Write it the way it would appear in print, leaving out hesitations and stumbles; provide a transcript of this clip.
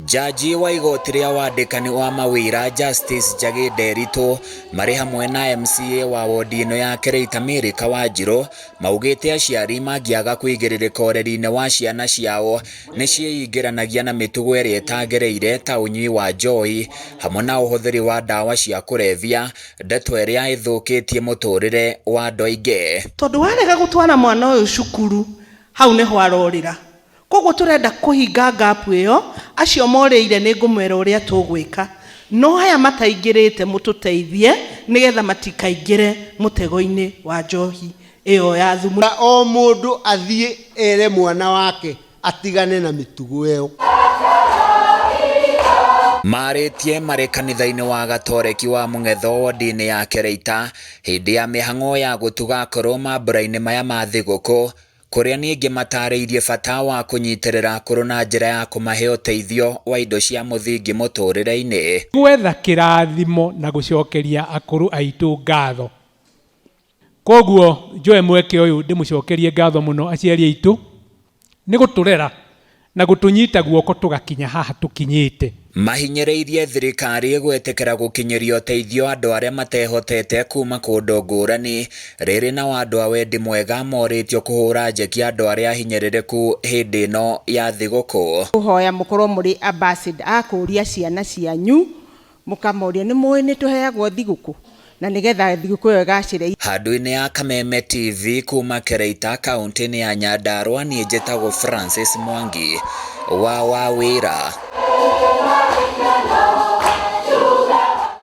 Jaji wa igoti ria wandikani wa mawira Justice Njagi Nderitu mari hamwe na MCA wa wodi ino ya Kereita Mĩrĩ Wanjiru maugite aciari mangiaga kuigiririka ureri-ini wa ciana ciao ni ciĩingĩranagia na mĩtugo ĩrĩa ĩtagĩrĩire ta ũnyui wa njohi hamwe na ũhũthĩri wa ndawa cia kũrebia, ndeto ĩrĩa ĩthũkĩtie mũtũrĩre wa andũ aingĩ. Tondu warega gũtwara mwana ũyũ cukuru hau nĩho arorĩra. Koguo turenda kuhinga gap iyo, acio moreire ni ngumwera uria tugwika, no haya mataingirite mututeithie nigetha matikaingire mutego-ini wa njohi iyo ya thumu. O mundu athie ere mwana wake atigane na mitugo iyo. Maritie mari kanitha-ini wa Gatoreki wa Mung'etho wodi-ini ya Kereita hindi ya mihang'o ya gutugakorwo mambura-ini maya ma thigũkũ, kuria ningi matariirie bata wa kunyitirira akũrũ na njira ya kumahe uteithio wa indo cia muthingi muturire-ini. Gwetha kirathimo na gucokeria akũrũ aitu ngatho. Koguo njoe mweke uyu ndimucokerie ngatho muno aciari aitu ni guturera na gutunyita guoko tugakinya haha tukinyite. Mahinyĩrĩirie thirikari gwĩtĩkĩra gũkinyĩria ũteithio andũ arĩa matehotete kuma kũndũ ngũrani, rĩrĩ na andũ a wendi mwega morĩtio kũhũra njeki andũ arĩa ahinyĩrĩrĩku hĩndĩ ĩno ya thigũkũ. Kũhoya mũkorwo mũrĩ ambassador akũria ciana cianyu mũkamoria nĩ mũĩ nĩ tũheagwo thigũkũ na nigetha thigũkũ ĩyo ĩgacĩre. Handũ-inĩ ya Kameme TV kuma Kereita kaunti-inĩ ya Nyandarua, niĩ njĩtagwo Francis Mwangi wa Wawĩra.